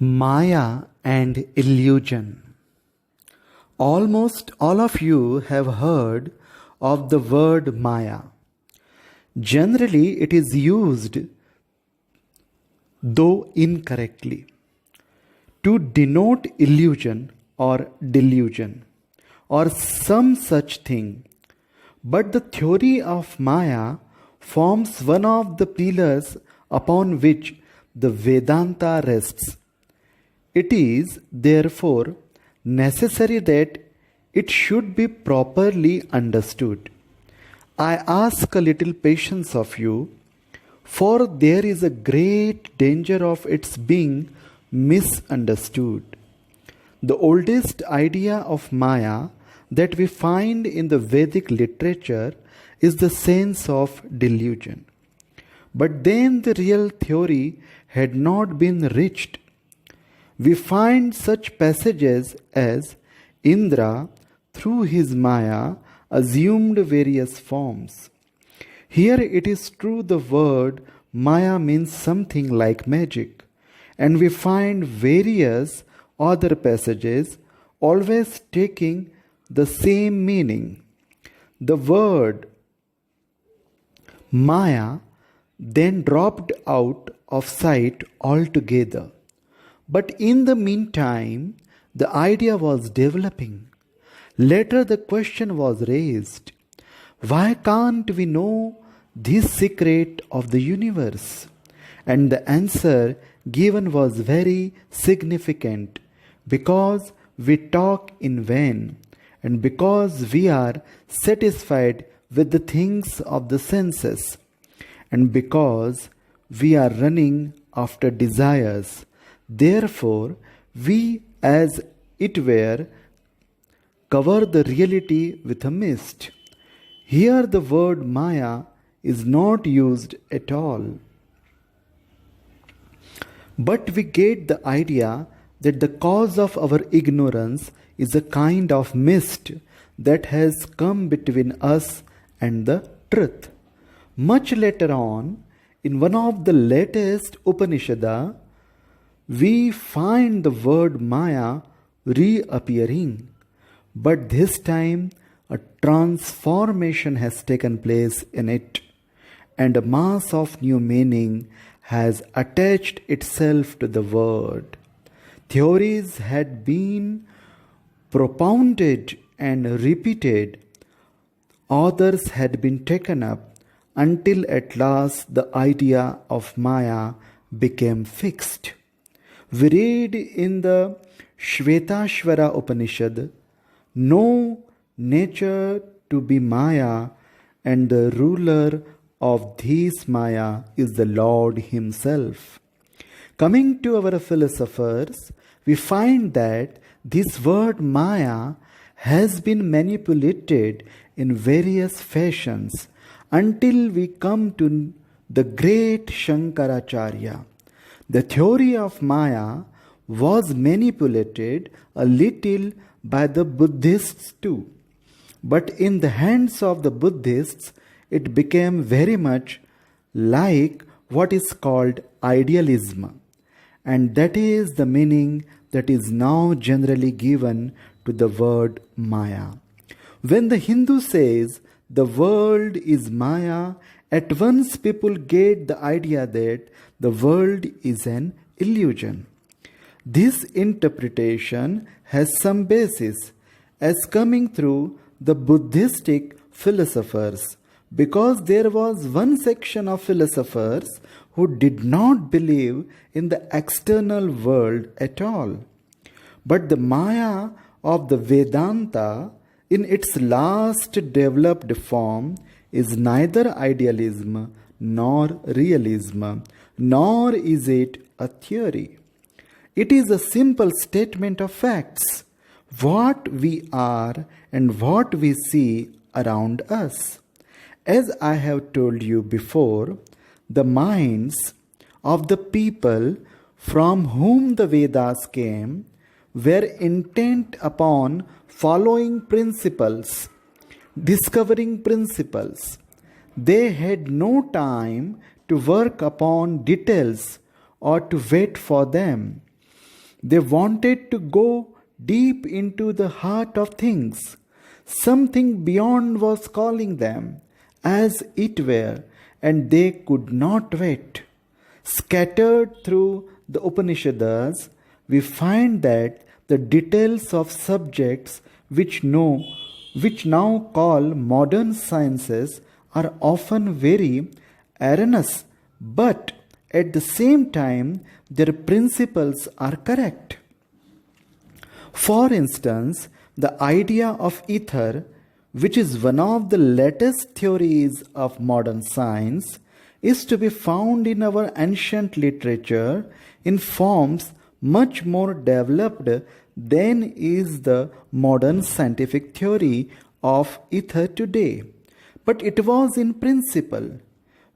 Maya and illusion. Almost all of you have heard of the word Maya. Generally, it is used, though incorrectly, to denote illusion or delusion or some such thing. But the theory of Maya forms one of the pillars upon which the Vedanta rests. It is, therefore, necessary that it should be properly understood. I ask a little patience of you, for there is a great danger of its being misunderstood. The oldest idea of Maya that we find in the Vedic literature is the sense of delusion. But then the real theory had not been reached. We find such passages as Indra, through his Maya, assumed various forms. Here it is true the word Maya means something like magic, and we find various other passages always taking the same meaning. The word Maya then dropped out of sight altogether. But in the meantime, the idea was developing. Later, the question was raised, why can't we know this secret of the universe? And the answer given was very significant, because we talk in vain, and because we are satisfied with the things of the senses, and because we are running after desires. Therefore, we, as it were, cover the reality with a mist. Here the word Maya is not used at all. But we get the idea that the cause of our ignorance is a kind of mist that has come between us and the truth. Much later on, in one of the latest Upanishads, we find the word Maya reappearing. But this time, a transformation has taken place in it, and a mass of new meaning has attached itself to the word. Theories had been propounded and repeated, others had been taken up, until at last the idea of Maya became fixed. We read in the Shvetashvara Upanishad, know nature to be Maya, and the ruler of this Maya is the Lord Himself. Coming to our philosophers, we find that this word Maya has been manipulated in various fashions until we come to the great Shankaracharya. The theory of Maya was manipulated a little by the Buddhists too. But in the hands of the Buddhists, it became very much like what is called idealism. And that is the meaning that is now generally given to the word Maya. When the Hindu says the world is Maya, at once people get the idea that the world is an illusion. This interpretation has some basis as coming through the Buddhistic philosophers, because there was one section of philosophers who did not believe in the external world at all. But the Maya of the Vedanta, in its last developed form, is neither idealism nor realism, nor is it a theory. It is a simple statement of facts, what we are and what we see around us. As I have told you before, the minds of the people from whom the Vedas came were intent upon following principles, discovering principles. They had no time to work upon details or to wait for them. They wanted to go deep into the heart of things. Something beyond was calling them, as it were, and they could not wait. Scattered through the Upanishads, we find that the details of subjects which now call modern sciences are often very erroneous, but at the same time their principles are correct. For instance, the idea of ether, which is one of the latest theories of modern science, is to be found in our ancient literature in forms much more developed than is the modern scientific theory of ether today. But it was in principle.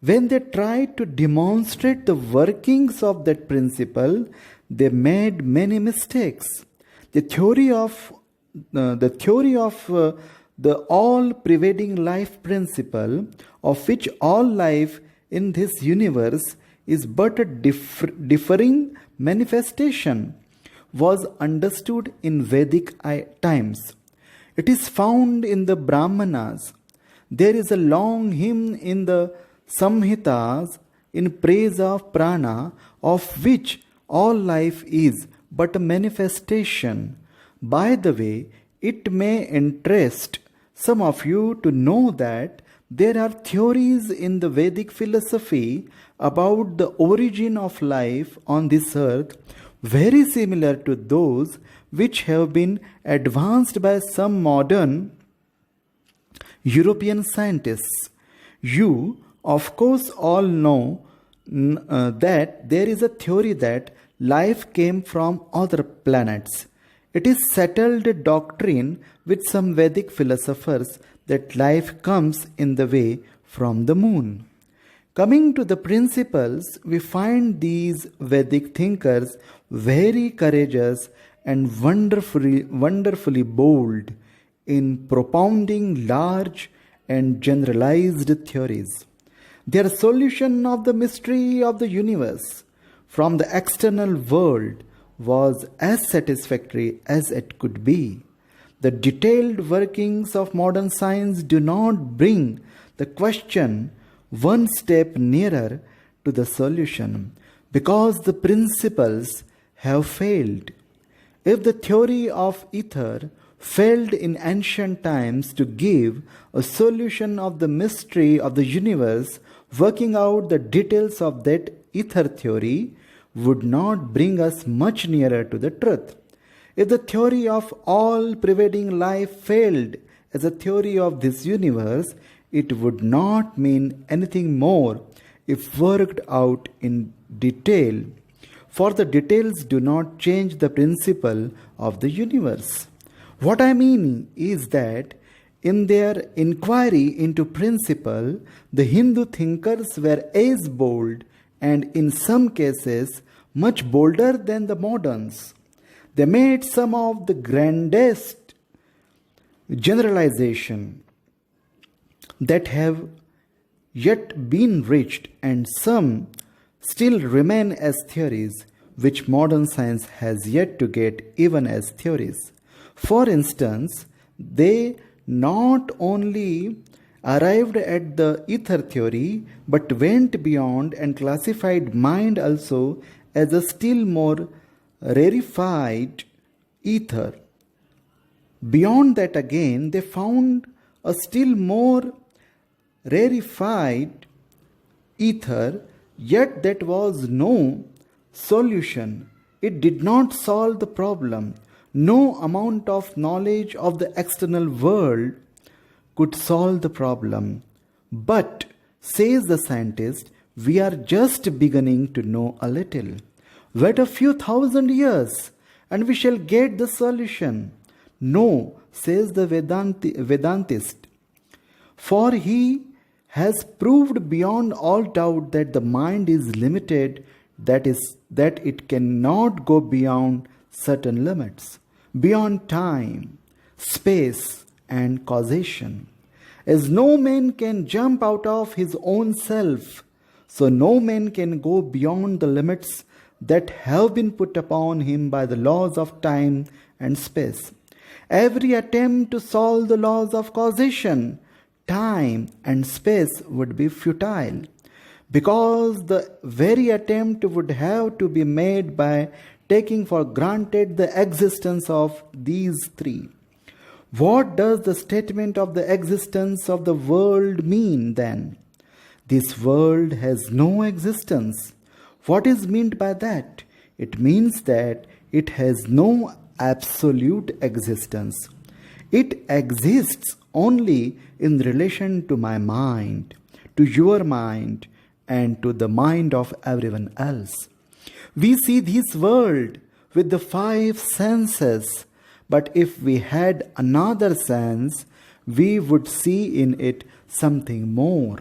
When they tried to demonstrate the workings of that principle, they made many mistakes. The theory of the all-pervading life principle, of which all life in this universe is but a differing manifestation, was understood in Vedic times. It is found in the Brahmanas. There is a long hymn in the Samhitas in praise of prana, of which all life is but a manifestation. By the way, it may interest some of you to know that there are theories in the Vedic philosophy about the origin of life on this earth very similar to those which have been advanced by some modern European scientists. You, of course, all know that there is a theory that life came from other planets. It is settled doctrine with some Vedic philosophers that life comes in the way from the moon. Coming to the principles, we find these Vedic thinkers very courageous and wonderfully bold in propounding large and generalized theories. Their solution of the mystery of the universe from the external world was as satisfactory as it could be. The detailed workings of modern science do not bring the question one step nearer to the solution because the principles have failed. If the theory of ether failed in ancient times to give a solution of the mystery of the universe, working out the details of that ether theory would not bring us much nearer to the truth. If the theory of all-pervading life failed as a theory of this universe, it would not mean anything more if worked out in detail, for the details do not change the principle of the universe. What I mean is that in their inquiry into principle, the Hindu thinkers were as bold and in some cases much bolder than the moderns. They made some of the grandest generalization that have yet been reached, and some still remain as theories which modern science has yet to get even as theories. For instance, they not only arrived at the ether theory but went beyond and classified mind also as a still more rarefied ether. Beyond that again, they found a still more rarefied ether, yet that was no solution. It did not solve the problem. No amount of knowledge of the external world could solve the problem. But, says the scientist, we are just beginning to know a little. Wait a few thousand years and we shall get the solution. No, says the Vedantist, for he has proved beyond all doubt that the mind is limited, that it cannot go beyond certain limits, beyond time, space, and causation. As no man can jump out of his own self, so no man can go beyond the limits that have been put upon him by the laws of time and space. Every attempt to solve the laws of causation, time, and space would be futile, because the very attempt would have to be made by taking for granted the existence of these three. What does the statement of the existence of the world mean then? This world has no existence. What is meant by that? It means that it has no absolute existence. It exists only in relation to my mind, to your mind, and to the mind of everyone else. We see this world with the five senses, but if we had another sense, we would see in it something more.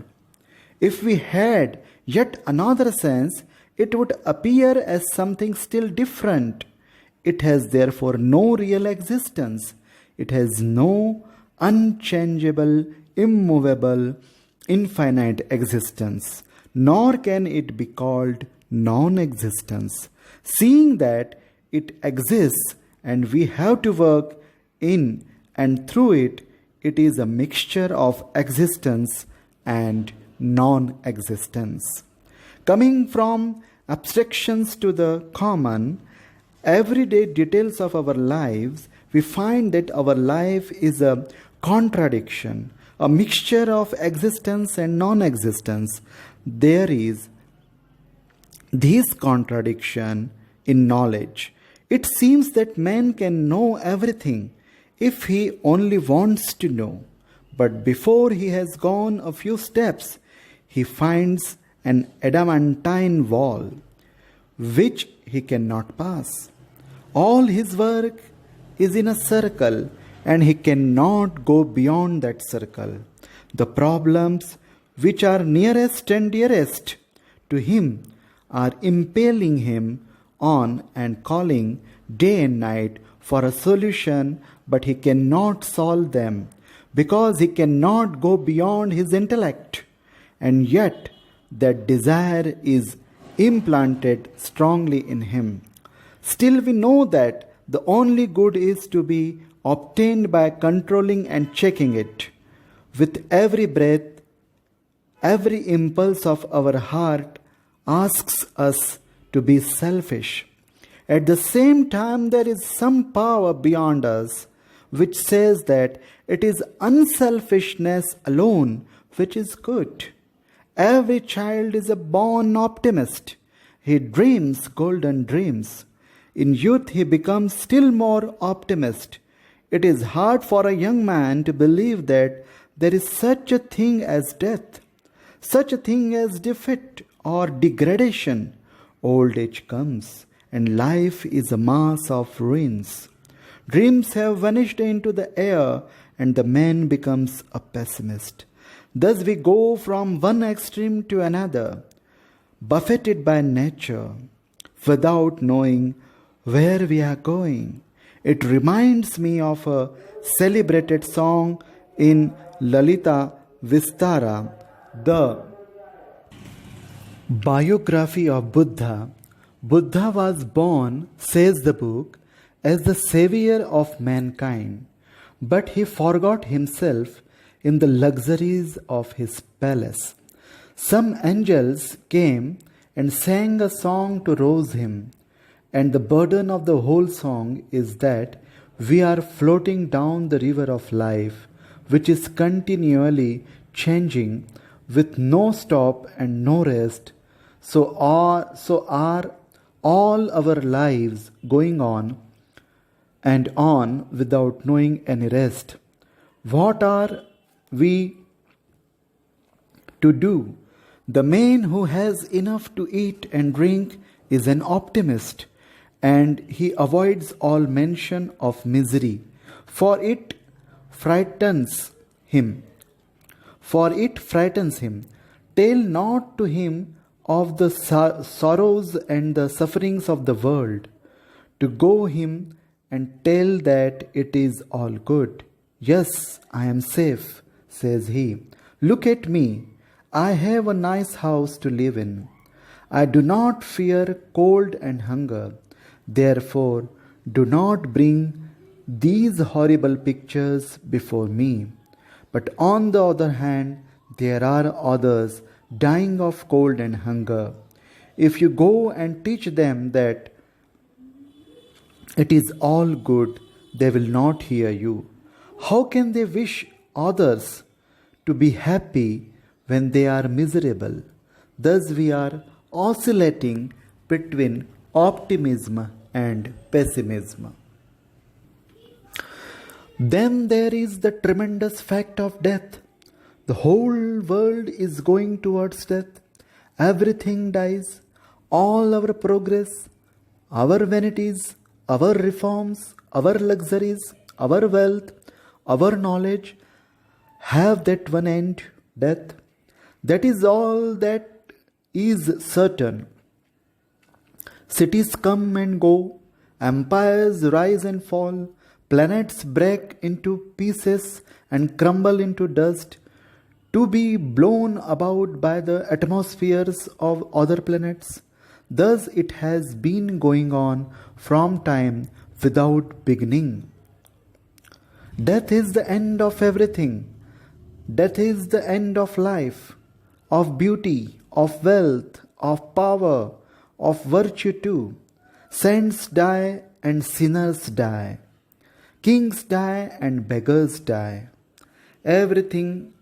If we had yet another sense, it would appear as something still different. It has therefore no real existence. It has no unchangeable, immovable, infinite existence, nor can it be called non-existence, seeing that it exists and we have to work in and through it. It is a mixture of existence and non-existence. Coming from abstractions to the common, everyday details of our lives, we find that our life is a contradiction, a mixture of existence and non-existence. There is this contradiction in knowledge. It seems that man can know everything if he only wants to know. But before he has gone a few steps, he finds an adamantine wall which he cannot pass. All his work is in a circle and he cannot go beyond that circle. The problems which are nearest and dearest to him are impaling him on and calling day and night for a solution, but he cannot solve them because he cannot go beyond his intellect. And yet that desire is implanted strongly in him. Still we know that the only good is to be obtained by controlling and checking it. With every breath, every impulse of our heart asks us to be selfish. At the same time, there is some power beyond us which says that it is unselfishness alone which is good. Every child is a born optimist. He dreams golden dreams. In youth, he becomes still more optimist. It is hard for a young man to believe that there is such a thing as death, such a thing as defeat or degradation. Old age comes, and life is a mass of ruins. Dreams have vanished into the air, and the man becomes a pessimist. Thus we go from one extreme to another, buffeted by nature, without knowing where we are going. It reminds me of a celebrated song in Lalita Vistara, the biography of Buddha. Buddha was born, says the book, as the savior of mankind, but he forgot himself in the luxuries of his palace. Some angels came and sang a song to rouse him, and the burden of the whole song is that we are floating down the river of life, which is continually changing with no stop and no rest. So are all our lives going on and on without knowing any rest. What are we to do? The man who has enough to eat and drink is an optimist, and he avoids all mention of misery, for it frightens him. Tell not to him of the sorrows and the sufferings of the world. To go him and tell that it is all good. Yes, I am safe, says he. Look at me. I have a nice house to live in. I do not fear cold and hunger. Therefore, do not bring these horrible pictures before me. But on the other hand, there are others dying of cold and hunger. If you go and teach them that it is all good, they will not hear you. How can they wish others to be happy when they are miserable? Thus, we are oscillating between optimism and pessimism. Then there is the tremendous fact of death. The whole world is going towards death. Everything dies. All our progress, our vanities, our reforms, our luxuries, our wealth, our knowledge have that one end, death. That is all that is certain. Cities come and go, empires rise and fall, planets break into pieces and crumble into dust, to be blown about by the atmospheres of other planets. Thus it has been going on from time without beginning. Death is the end of everything. Death is the end of life, of beauty, of wealth, of power, of virtue too. Saints die and sinners die. Kings die and beggars die. Everything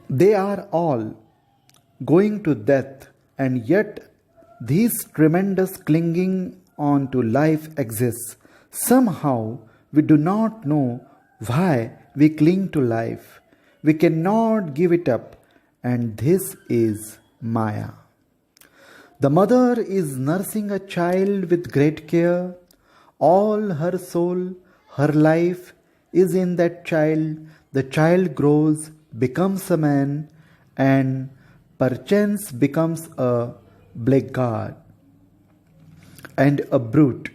they are all going to death, and yet this tremendous clinging on to life exists. Somehow we do not know why we cling to life. We cannot give it up, and this is Maya. The mother is nursing a child with great care. All her soul, her life is in that child. The child grows, becomes a man, and perchance becomes a blackguard and a brute,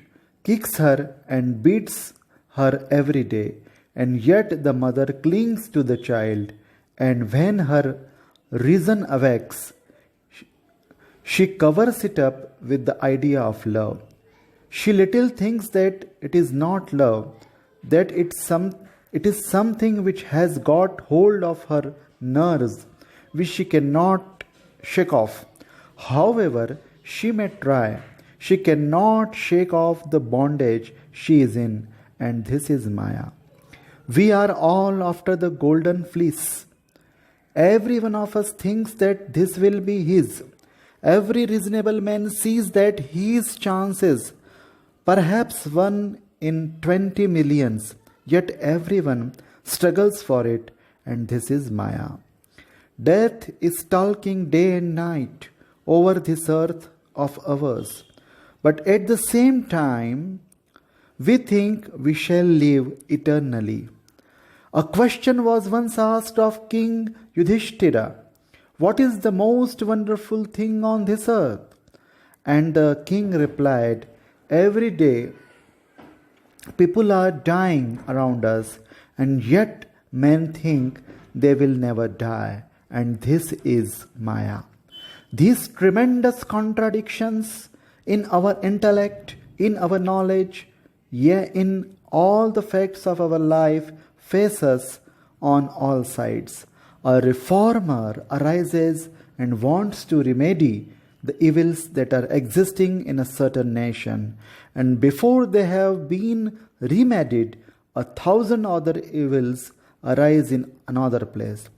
kicks her and beats her every day, and yet the mother clings to the child, and when her reason awakes, she covers it up with the idea of love. She little thinks that it is not love, that it is something which has got hold of her nerves, which she cannot shake off. However, she may try, she cannot shake off the bondage she is in, and this is Maya. We are all after the golden fleece. Every one of us thinks that this will be his. Every reasonable man sees that his chances, perhaps 1 in 20 millions, yet everyone struggles for it, and this is Maya. Death is stalking day and night over this earth of ours, but at the same time, we think we shall live eternally. A question was once asked of King Yudhishthira, "What is the most wonderful thing on this earth?" And the king replied, "Every day people are dying around us, and yet men think they will never die, and this is Maya." These tremendous contradictions in our intellect, in our knowledge, yea, in all the facts of our life face us on all sides. A reformer arises and wants to remedy the evils that are existing in a certain nation, and before they have been remedied, 1,000 other evils arise in another place.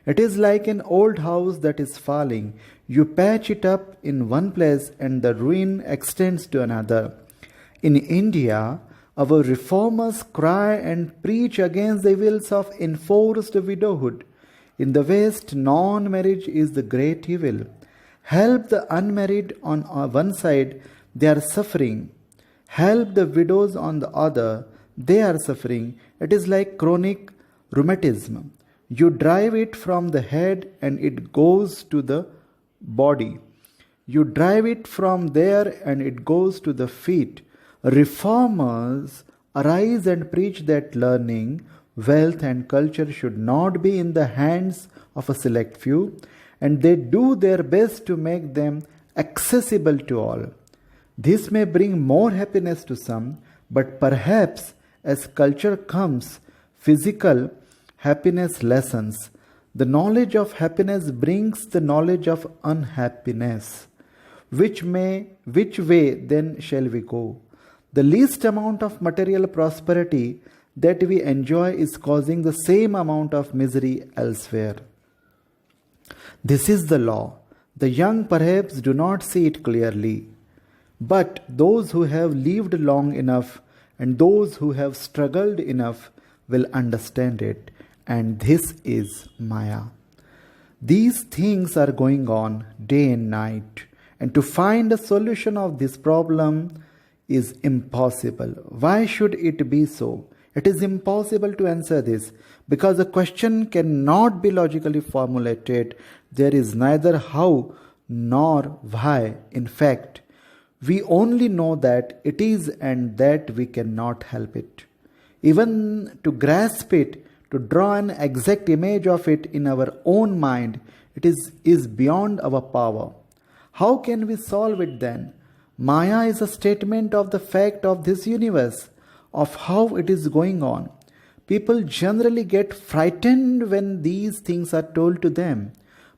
It is like an old house that is falling. You patch it up in one place and the ruin extends to another. In India, our reformers cry and preach against the evils of enforced widowhood. In the West, non-marriage is the great evil. Help the unmarried on one side, they are suffering. Help the widows on the other, they are suffering. It is like chronic rheumatism. You drive it from the head and it goes to the body. You drive it from there and it goes to the feet. Reformers arise and preach that learning wealth and culture should not be in the hands of a select few, and they do their best to make them accessible to all. This may bring more happiness to some, but perhaps as culture comes, physical happiness lessens. The knowledge of happiness brings the knowledge of unhappiness. Which way then shall we go? The least amount of material prosperity that we enjoy is causing the same amount of misery elsewhere. This is the law. The young perhaps do not see it clearly, but those who have lived long enough and those who have struggled enough will understand it, and this is Maya. These things are going on day and night, and to find a solution of this problem is impossible. Why should it be so? It is impossible to answer this because a question cannot be logically formulated. There is neither how nor why. In fact, we only know that it is and that we cannot help it. Even to grasp it, to draw an exact image of it in our own mind, it is beyond our power. How can we solve it then? Maya is a statement of the fact of this universe, of how it is going on. People generally get frightened when these things are told to them,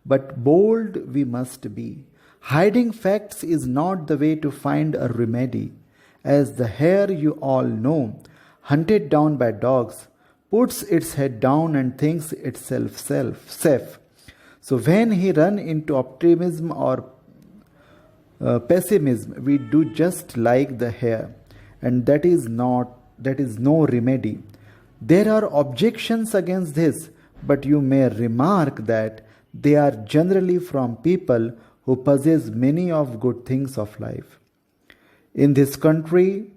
but bold we must be. Hiding facts is not the way to find a remedy. As the hare, you all know, hunted down by dogs, puts its head down and thinks itself safe. So when he run into optimism or pessimism, we do just like the hare, and that is no remedy. There are objections against this, but you may remark that they are generally from people who possess many of good things of life. In this country,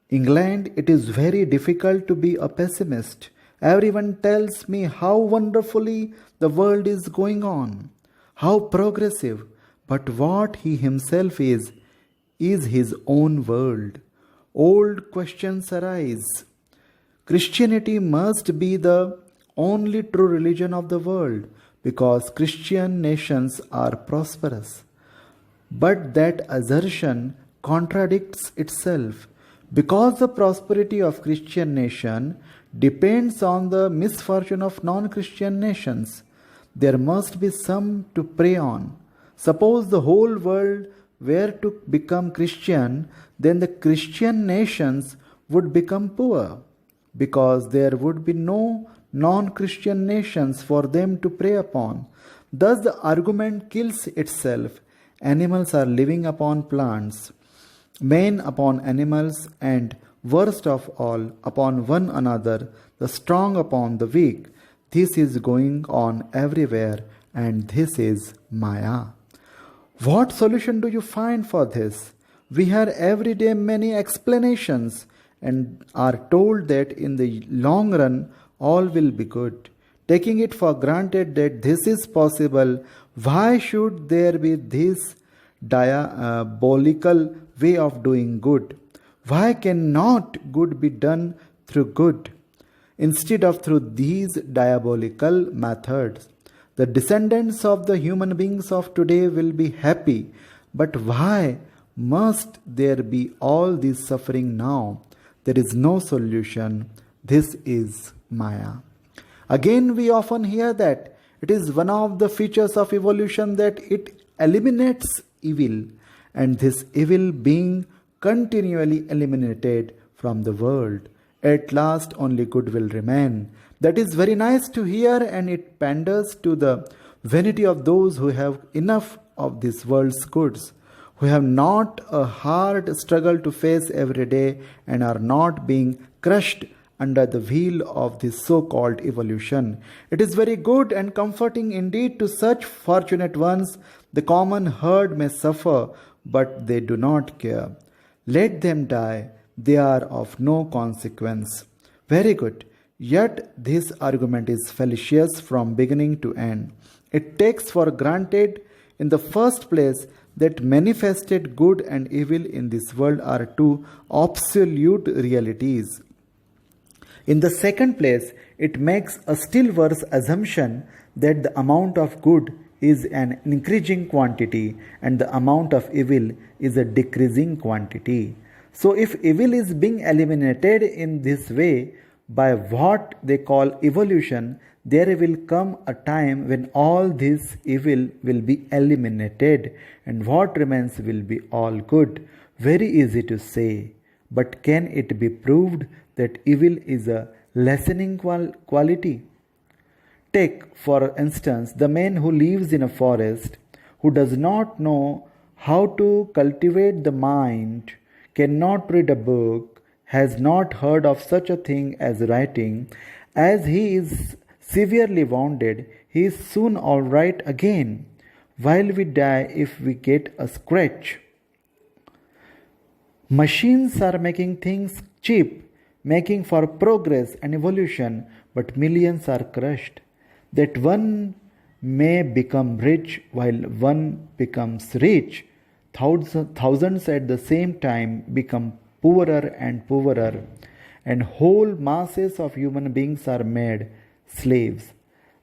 England, it is very difficult to be a pessimist. Everyone tells me how wonderfully the world is going on, how progressive, but what he himself is his own world. Old questions arise. Christianity must be the only true religion of the world because Christian nations are prosperous. But that assertion contradicts itself because the prosperity of Christian nation depends on the misfortune of non-Christian nations. There must be some to prey on. Suppose the whole world were to become Christian, then the Christian nations would become poor because there would be no non-Christian nations for them to prey upon. Thus the argument kills itself. Animals are living upon plants, men upon animals, and worst of all, upon one another, the strong upon the weak. This is going on everywhere, and this is Maya. What solution do you find for this? We hear every day many explanations and are told that in the long run all will be good. Taking it for granted that this is possible, why should there be this diabolical way of doing good? Why cannot good be done through good instead of through these diabolical methods? The descendants of the human beings of today will be happy, but why must there be all this suffering now? There is no solution. This is Maya. Again, we often hear that it is one of the features of evolution that it eliminates evil, and this evil being continually eliminated from the world. At last, only good will remain. That is very nice to hear, and it panders to the vanity of those who have enough of this world's goods, who have not a hard struggle to face every day and are not being crushed under the wheel of this so-called evolution. It is very good and comforting indeed to such fortunate ones. The common herd may suffer, but they do not care. Let them die. They are of no consequence. Very good. Yet this argument is fallacious from beginning to end. It takes for granted in the first place that manifested good and evil in this world are two absolute realities. In the second place, it makes a still worse assumption that the amount of good is an increasing quantity and the amount of evil is a decreasing quantity. So, if evil is being eliminated in this way by what they call evolution, there will come a time when all this evil will be eliminated and what remains will be all good. Very easy to say, but can it be proved that evil is a lessening quality? Take, for instance, the man who lives in a forest, who does not know how to cultivate the mind, cannot read a book, has not heard of such a thing as writing. As he is severely wounded, he is soon all right again, while we die if we get a scratch. Machines are making things cheap, making for progress and evolution, but millions are crushed. That one may become rich while one becomes rich. Thousands at the same time become poorer and poorer, and whole masses of human beings are made slaves.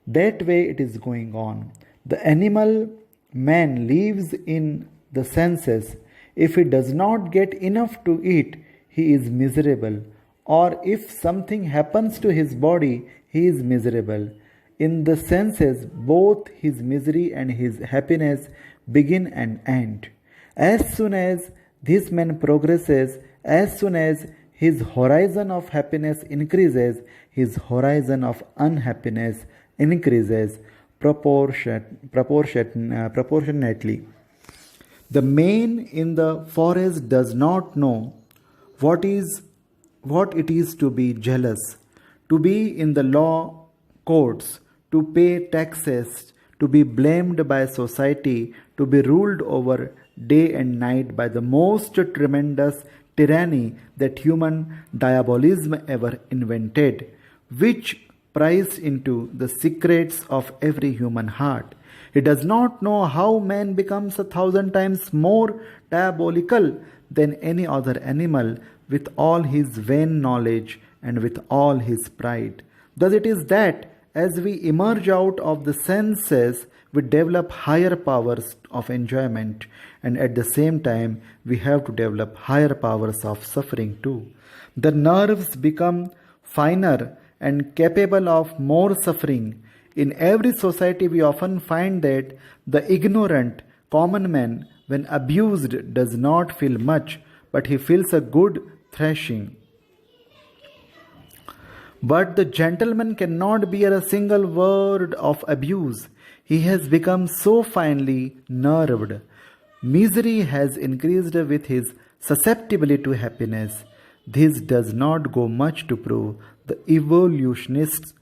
That way it is going on. The animal man lives in the senses. If he does not get enough to eat, he is miserable. Or if something happens to his body, he is miserable. In the senses, both his misery and his happiness begin and end. As soon as this man progresses, as soon as his horizon of happiness increases, his horizon of unhappiness increases proportionately. The man in the forest does not know what it is to be jealous, to be in the law courts, to pay taxes, to be blamed by society, to be ruled over day and night by the most tremendous tyranny that human diabolism ever invented, which pries into the secrets of every human heart. He does not know how man becomes 1,000 times more diabolical than any other animal with all his vain knowledge and with all his pride. Thus it is that as we emerge out of the senses, we develop higher powers of enjoyment, and at the same time, we have to develop higher powers of suffering too. The nerves become finer and capable of more suffering. In every society, we often find that the ignorant common man, when abused, does not feel much, but he feels a good thrashing. But the gentleman cannot bear a single word of abuse. He has become so finely nerved. Misery has increased with his susceptibility to happiness. This does not go much to prove the evolutionist's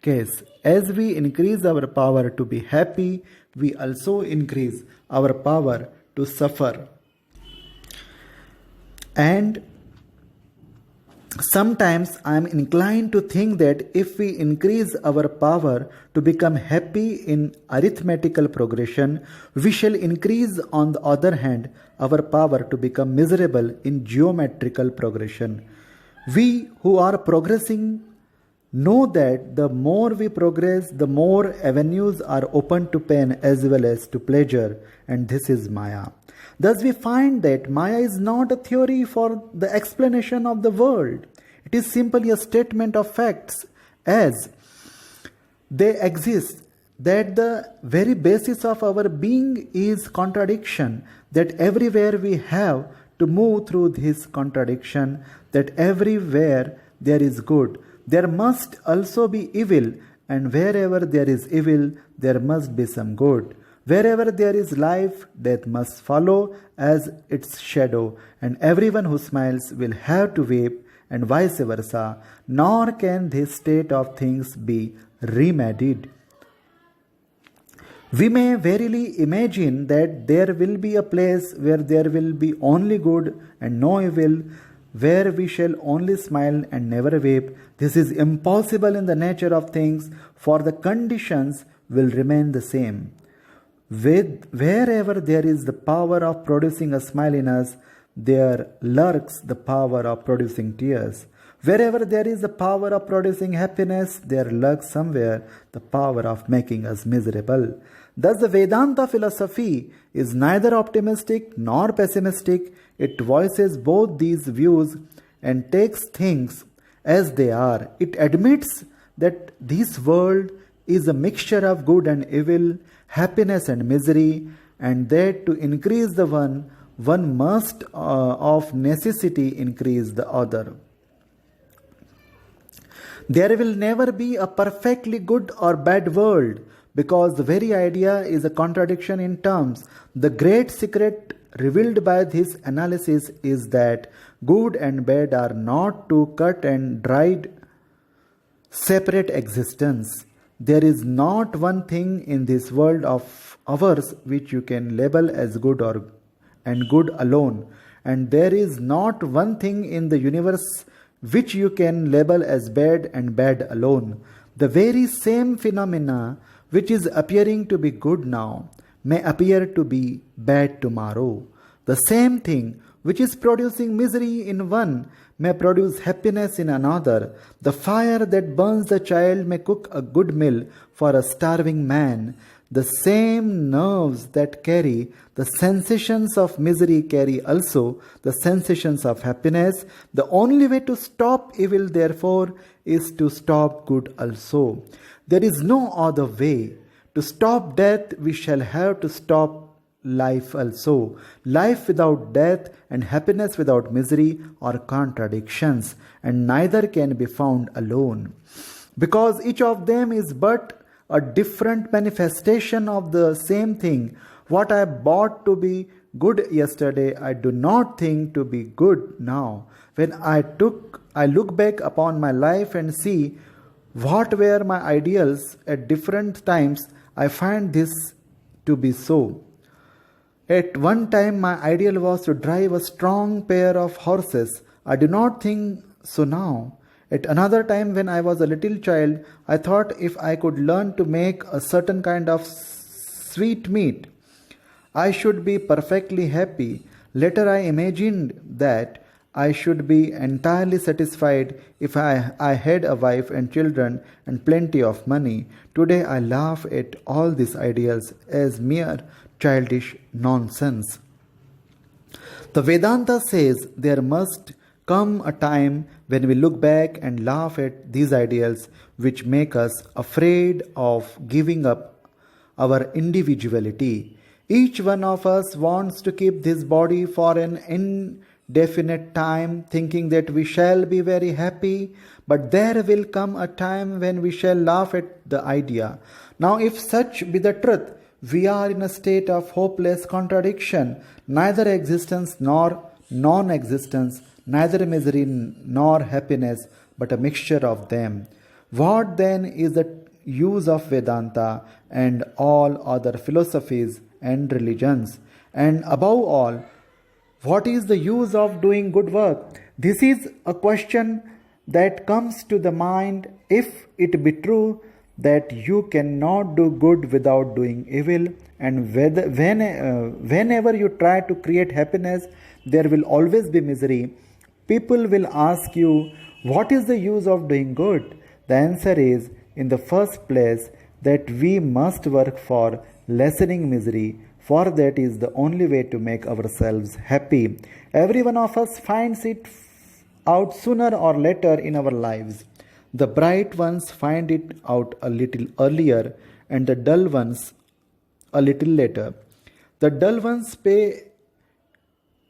case. As we increase our power to be happy, we also increase our power to suffer. And sometimes I am inclined to think that if we increase our power to become happy in arithmetical progression, we shall increase, on the other hand, our power to become miserable in geometrical progression. We who are progressing know that the more we progress, the more avenues are open to pain as well as to pleasure, and this is Maya. Thus we find that Maya is not a theory for the explanation of the world. It is simply a statement of facts as they exist, that the very basis of our being is contradiction, that everywhere we have to move through this contradiction, that everywhere there is good, there must also be evil, and wherever there is evil, there must be some good. Wherever there is life, death must follow as its shadow, and everyone who smiles will have to weep, and vice versa, nor can this state of things be remedied. We may verily imagine that there will be a place where there will be only good and no evil, where we shall only smile and never weep. This is impossible in the nature of things, for the conditions will remain the same. Wherever there is the power of producing a smile in us, there lurks the power of producing tears. Wherever there is the power of producing happiness, there lurks somewhere the power of making us miserable. Thus, the Vedanta philosophy is neither optimistic nor pessimistic. It voices both these views and takes things as they are. It admits that this world is a mixture of good and evil, happiness and misery, and that to increase the one must of necessity increase the other. There will never be a perfectly good or bad world, because the very idea is a contradiction in terms. The great secret revealed by this analysis is that good and bad are not two cut and dried separate existence. There is not one thing in this world of ours which you can label as good and good alone, and there is not one thing in the universe which you can label as bad and bad alone. The very same phenomena which is appearing to be good now may appear to be bad tomorrow. The same thing which is producing misery in one may produce happiness in another. The fire that burns the child may cook a good meal for a starving man. The same nerves that carry the sensations of misery carry also the sensations of happiness. The only way to stop evil, therefore, is to stop good also. There is no other way. To stop death, we shall have to stop life also. Life without death and happiness without misery are contradictions, and neither can be found alone, because each of them is but a different manifestation of the same thing. What I bought to be good yesterday, I do not think to be good now. When I look back upon my life and see what were my ideals at different times, I find this to be so. At one time, my ideal was to drive a strong pair of horses. I do not think so now. At another time, when I was a little child, I thought if I could learn to make a certain kind of sweet meat, I should be perfectly happy. Later, I imagined that I should be entirely satisfied if I had a wife and children and plenty of money. Today, I laugh at all these ideals as mere childish nonsense. The Vedanta says there must come a time when we look back and laugh at these ideals which make us afraid of giving up our individuality. Each one of us wants to keep this body for an indefinite time, thinking that we shall be very happy, but there will come a time when we shall laugh at the idea. Now, if such be the truth, we are in a state of hopeless contradiction, neither existence nor non-existence, neither misery nor happiness, but a mixture of them. What then is the use of Vedanta and all other philosophies and religions? And above all, what is the use of doing good work? This is a question that comes to the mind if it be true that you cannot do good without doing evil, and whenever you try to create happiness, there will always be misery. People will ask you, what is the use of doing good? The answer is, in the first place, that we must work for lessening misery, for that is the only way to make ourselves happy. Every one of us finds it out sooner or later in our lives. The bright ones find it out a little earlier, and the dull ones a little later. The dull ones pay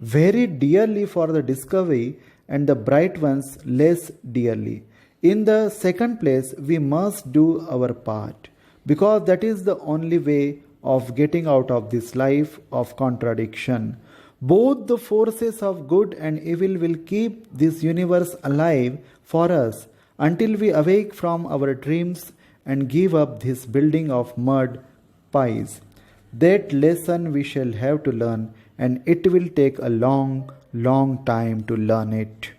very dearly for the discovery, and the bright ones less dearly. In the second place, we must do our part, because that is the only way of getting out of this life of contradiction. Both the forces of good and evil will keep this universe alive for us until we awake from our dreams and give up this building of mud pies. That lesson we shall have to learn, and it will take a long, long time to learn it.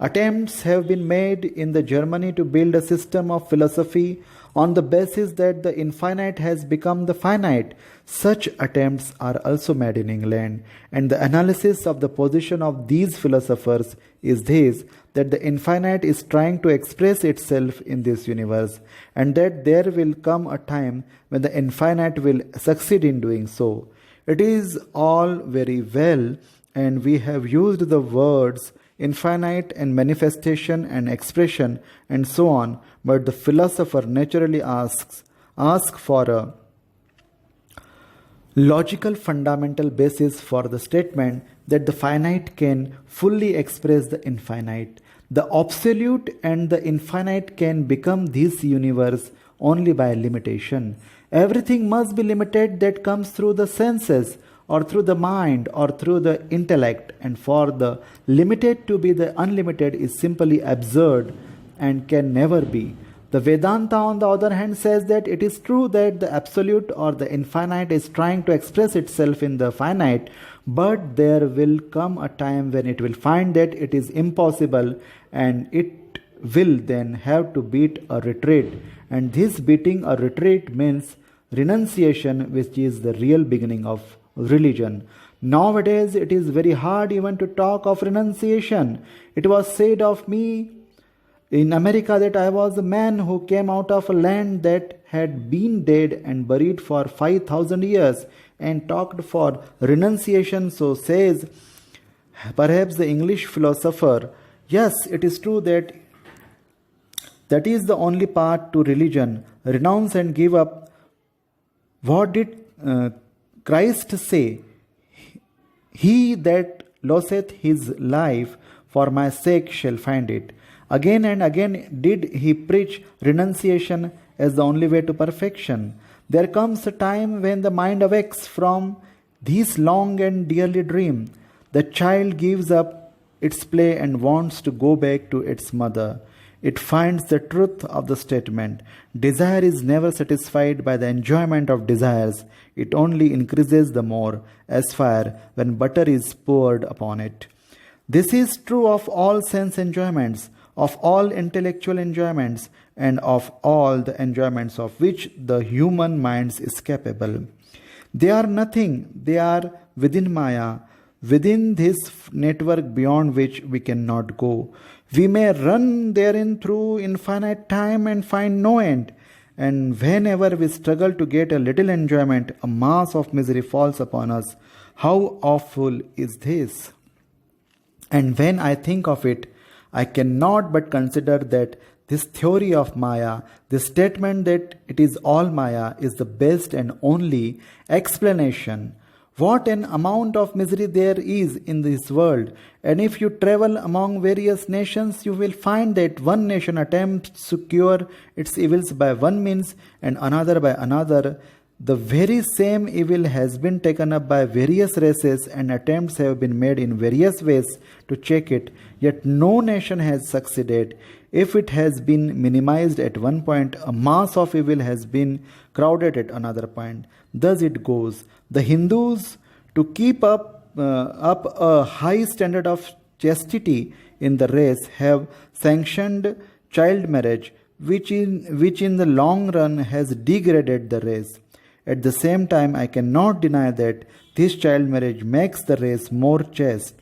Attempts have been made in the Germany to build a system of philosophy on the basis that the infinite has become the finite. Such attempts are also made in England, and the analysis of the position of these philosophers is this: that the infinite is trying to express itself in this universe, and that there will come a time when the infinite will succeed in doing so. It is all very well, and we have used the words infinite and manifestation and expression and so on, but the philosopher naturally asks for a logical fundamental basis for the statement that the finite can fully express the infinite. The absolute and the infinite can become this universe only by limitation. Everything must be limited that comes through the senses or through the mind or through the intellect, and for the limited to be the unlimited is simply absurd and can never be. The Vedanta, on the other hand, says that it is true that the absolute or the infinite is trying to express itself in the finite, but there will come a time when it will find that it is impossible, and it will then have to beat a retreat. And this beating a retreat means renunciation, which is the real beginning of religion. Nowadays, it is very hard even to talk of renunciation. It was said of me in America that I was a man who came out of a land that had been dead and buried for 5,000 years and talked for renunciation. So says perhaps the English philosopher, yes, it is true that is the only path to religion. Renounce and give up. What did Christ say? He that loseth his life for my sake shall find it. Again and again did he preach renunciation as the only way to perfection. There comes a time when the mind awakes from this long and dearly dream. The child gives up its play and wants to go back to its mother. It finds the truth of the statement. Desire is never satisfied by the enjoyment of desires. It only increases the more, as fire when butter is poured upon it. This is true of all sense enjoyments, of all intellectual enjoyments, and of all the enjoyments of which the human mind is capable. They are nothing. They are within Maya, within this network beyond which we cannot go. We may run therein through infinite time and find no end. And whenever we struggle to get a little enjoyment, a mass of misery falls upon us. How awful is this? And when I think of it, I cannot but consider that this theory of Maya, this statement that it is all Maya, is the best and only explanation. What an amount of misery there is in this world. And if you travel among various nations, you will find that one nation attempts to cure its evils by one means and another by another. The very same evil has been taken up by various races, and attempts have been made in various ways to check it, yet no nation has succeeded. If it has been minimized at one point, a mass of evil has been crowded at another point. Thus it goes. The Hindus, to keep up a high standard of chastity in the race, have sanctioned child marriage, which in the long run has degraded the race. At the same time, I cannot deny that this child marriage makes the race more chaste.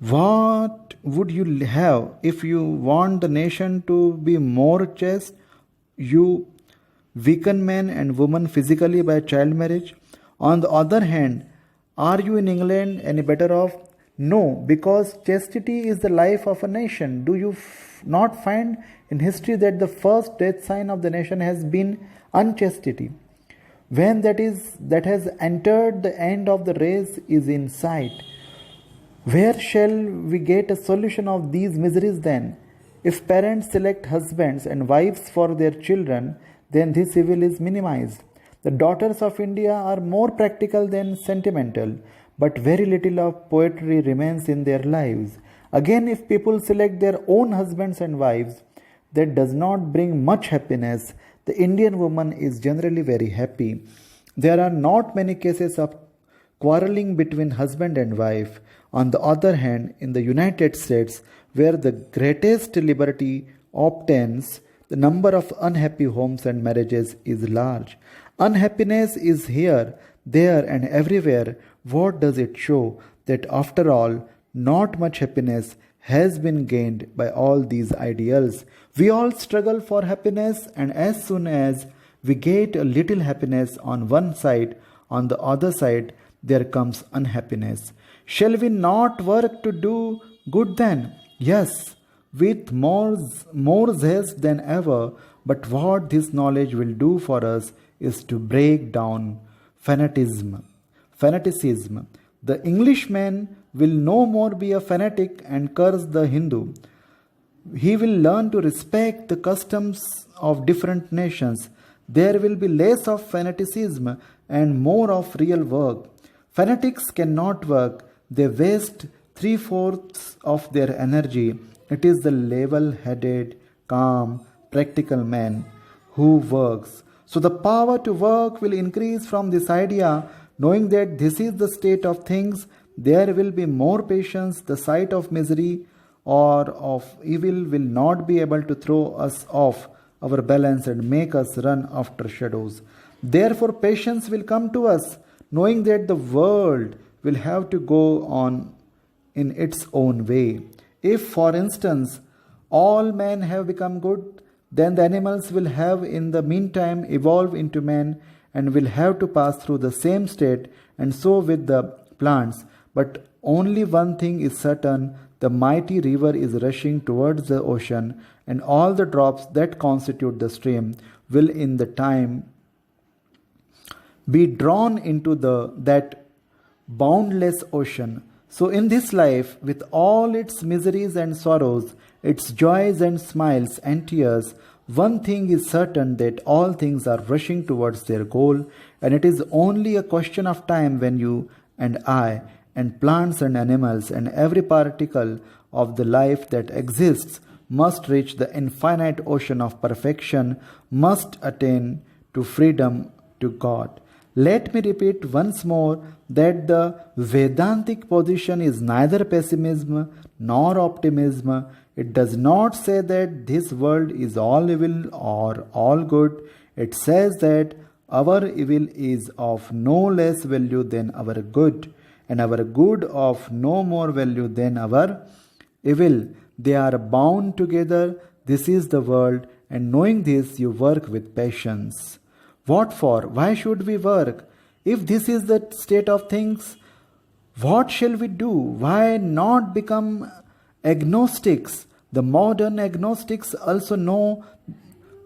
What would you have if you want the nation to be more chaste? You weaken men and women physically by child marriage. On the other hand, are you in England any better off? No, because chastity is the life of a nation. Do you not find in history that the first death sign of the nation has been unchastity? When that has entered the end of the race is in sight, where shall we get a solution of these miseries then? If parents select husbands and wives for their children, then this evil is minimized. The daughters of India are more practical than sentimental, but very little of poetry remains in their lives. Again, if people select their own husbands and wives, that does not bring much happiness. The Indian woman is generally very happy. There are not many cases of quarreling between husband and wife. On the other hand, in the United States, where the greatest liberty obtains, the number of unhappy homes and marriages is large. Unhappiness is here, there, and everywhere. What does it show? That after all, not much happiness has been gained by all these ideals. We all struggle for happiness, and as soon as we get a little happiness on one side, on the other side, there comes unhappiness. Shall we not work to do good then? Yes, with more zest than ever. But what this knowledge will do for us is to break down fanaticism. The Englishman will no more be a fanatic and curse the Hindu. He will learn to respect the customs of different nations. There will be less of fanaticism and more of real work. Fanatics cannot work, they waste 3/4 of their energy. It is the level headed, calm, practical man who works. So the power to work will increase from this idea, knowing that this is the state of things. There will be more patience. The sight of misery or of evil will not be able to throw us off our balance and make us run after shadows. Therefore, patience will come to us, knowing that the world will have to go on in its own way. If, for instance, all men have become good, then the animals will have in the meantime evolved into men and will have to pass through the same state, and so with the plants. But only one thing is certain: the mighty river is rushing towards the ocean, and all the drops that constitute the stream will in the time be drawn into that boundless ocean. So in this life, with all its miseries and sorrows, its joys and smiles and tears, one thing is certain, that all things are rushing towards their goal, and it is only a question of time when you and I and plants and animals and every particle of the life that exists must reach the infinite ocean of perfection, must attain to freedom, to God. Let me repeat once more that the Vedantic position is neither pessimism nor optimism. It does not say that this world is all evil or all good. It says that our evil is of no less value than our good, and our good of no more value than our evil. They are bound together. This is the world, and knowing this, you work with patience. What for? Why should we work? If this is the state of things, what shall we do? Why not become agnostics? The modern agnostics also know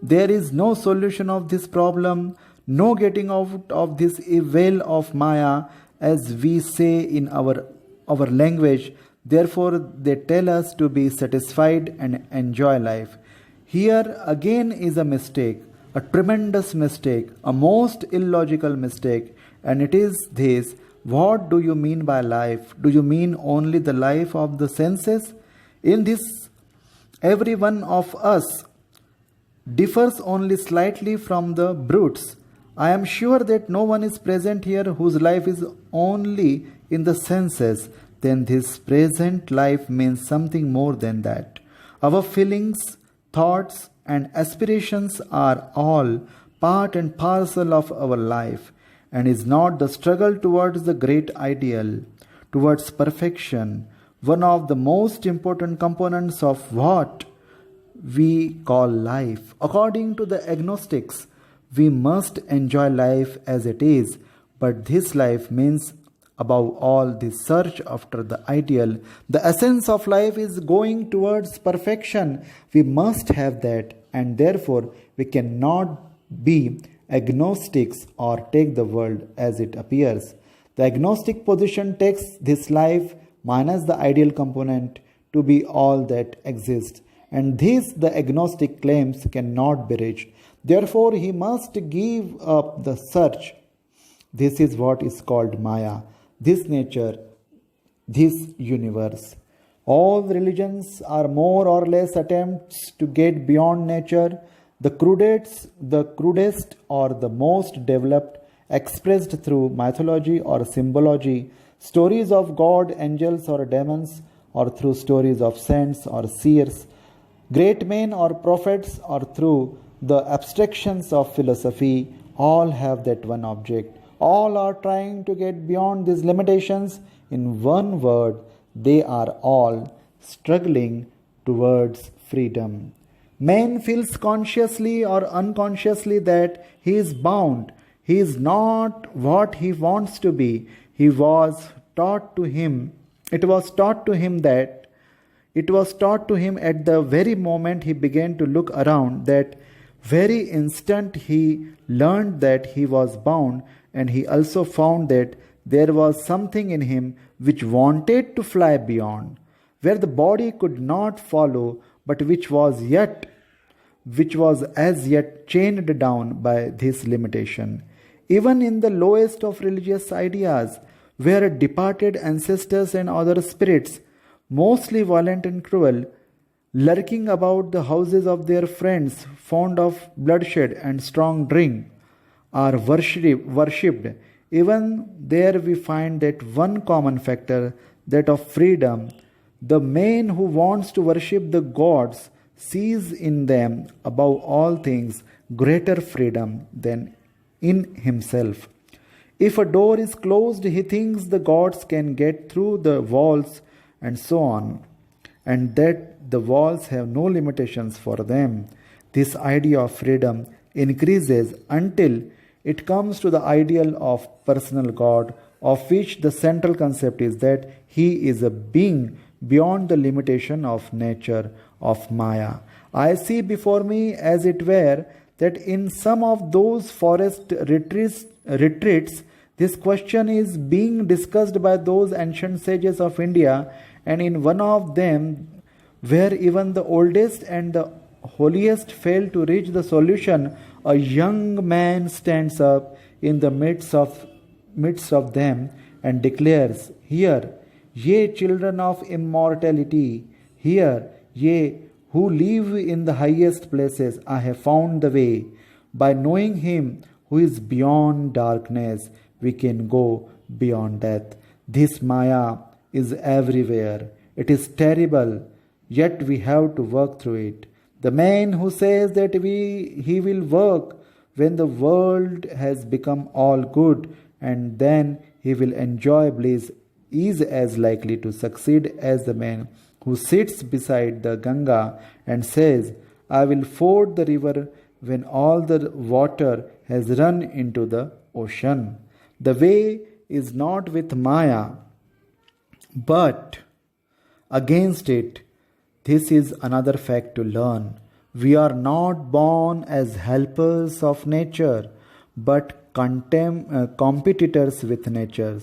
there is no solution of this problem, no getting out of this veil of Maya, as we say in our language. Therefore, they tell us to be satisfied and enjoy life. Here again is a mistake, a tremendous mistake, a most illogical mistake, and it is this: what do you mean by life? Do you mean only the life of the senses? In this, every one of us differs only slightly from the brutes. I am sure that no one is present here whose life is only in the senses. Then this present life means something more than that. Our feelings, thoughts, and aspirations are all part and parcel of our life, and is not the struggle towards the great ideal, towards perfection, one of the most important components of what we call life. According to the agnostics, we must enjoy life as it is, but this life means above all this search after the ideal. The essence of life is going towards perfection. We must have that, and therefore we cannot be agnostics or take the world as it appears. The agnostic position takes this life minus the ideal component to be all that exists, and this the agnostic claims cannot be reached. Therefore, he must give up the search. This is what is called Maya, this nature, this universe. All religions are more or less attempts to get beyond nature. The crudest or the most developed, expressed through mythology or symbology, stories of God, angels, or demons, or through stories of saints or seers, Great men or prophets or through the abstractions of philosophy all have that one object. All are trying to get beyond these limitations. In one word, they are all struggling towards freedom. Man feels consciously or unconsciously that he is bound. He is not what he wants to be. He was taught to him. It was taught to him that it was taught to him at the very moment he began to look around, that very instant he learned that he was bound, and he also found that there was something in him which wanted to fly beyond, where the body could not follow, but which was as yet chained down by this limitation. Even in the lowest of religious ideas, where departed ancestors and other spirits, mostly violent and cruel, lurking about the houses of their friends, fond of bloodshed and strong drink, are worshipped. Even there we find that one common factor, that of freedom. The man who wants to worship the gods sees in them, above all things, greater freedom than in himself. If a door is closed, he thinks the gods can get through the walls and so on, and that the walls have no limitations for them. This idea of freedom increases until it comes to the ideal of personal God, of which the central concept is that he is a being beyond the limitation of nature, of Maya. I see before me, as it were, that in some of those forest retreats, this question is being discussed by those ancient sages of India, and in one of them, where even the oldest and the holiest fail to reach the solution, a young man stands up in the midst of them and declares, "Hear, ye children of immortality, hear, ye who live in the highest places, I have found the way. By knowing him who is beyond darkness, we can go beyond death. This Maya is everywhere. It is terrible, yet we have to work through it. The man who says that he will work when the world has become all good and then he will enjoy bliss is as likely to succeed as the man who sits beside the Ganga and says, I will ford the river when all the water has run into the ocean. The way is not with Maya, but against it. This is another fact to learn. We are not born as helpers of nature, but competitors with nature.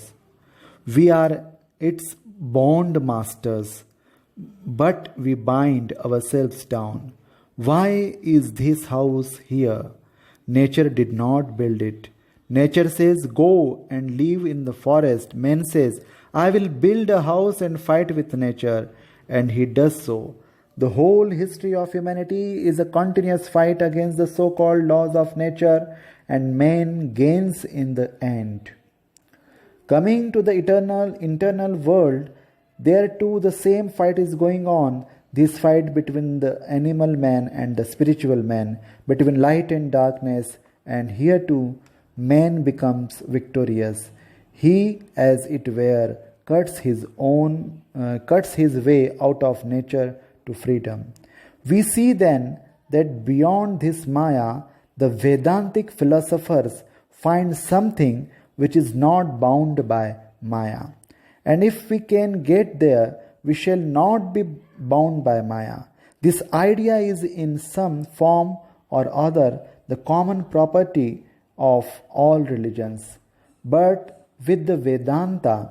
We are its bond masters, but we bind ourselves down. Why is this house here? Nature did not build it. Nature says, go and live in the forest. Man says, I will build a house and fight with nature. And he does so. The whole history of humanity is a continuous fight against the so-called laws of nature, and man gains in the end. Coming to the internal world, there too the same fight is going on. This fight between the animal man and the spiritual man, between light and darkness, and here too man becomes victorious. He, as it were, cuts his way out of nature to freedom. We see then that beyond this Maya, the Vedantic philosophers find something which is not bound by Maya. And if we can get there, we shall not be bound by Maya. This idea is in some form or other the common property of all religions. But with the Vedanta,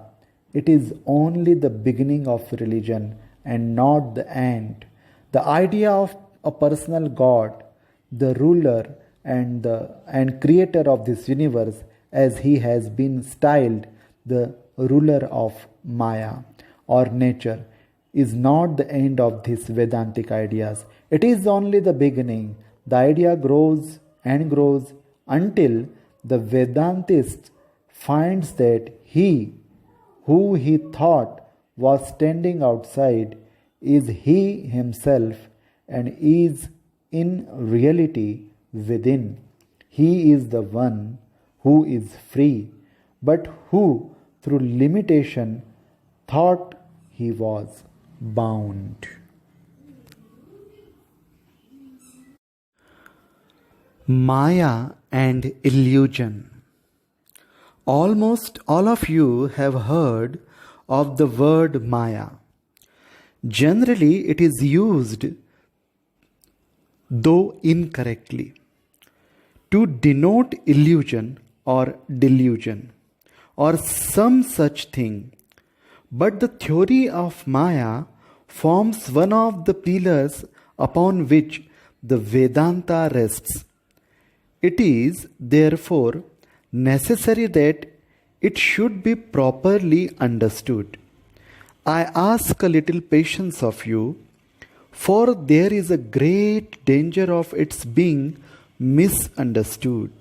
it is only the beginning of religion and not the end. The idea of a personal God, the ruler and creator of this universe, as he has been styled, the ruler of Maya or nature, is not the end of these Vedantic ideas. It is only the beginning. The idea grows and grows until the Vedantist finds that he, who he thought was standing outside, is he himself, and is in reality within. He is the one who is free, but who, through limitation, thought he was bound. Maya and illusion. Almost all of you have heard of the word Maya. Generally, it is used, though incorrectly, to denote illusion or delusion or some such thing. But the theory of Maya forms one of the pillars upon which the Vedanta rests. It is, therefore, necessary that it should be properly understood. I ask a little patience of you, for there is a great danger of its being misunderstood.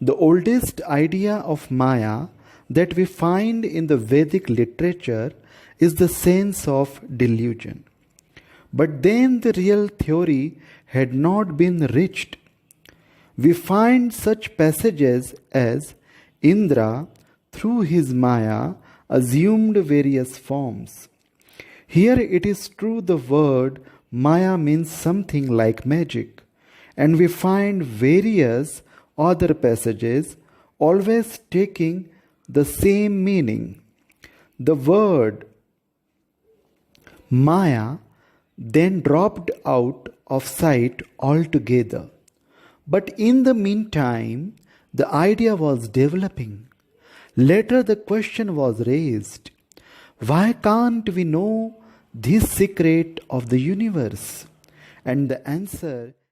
The oldest idea of Maya that we find in the Vedic literature is the sense of delusion. But then the real theory had not been reached. We find such passages as Indra, through his Maya, assumed various forms. Here it is true the word Maya means something like magic, and we find various other passages always taking the same meaning. The word Maya then dropped out of sight altogether. But in the meantime, the idea was developing. Later, the question was raised, why can't we know this secret of the universe? And the answer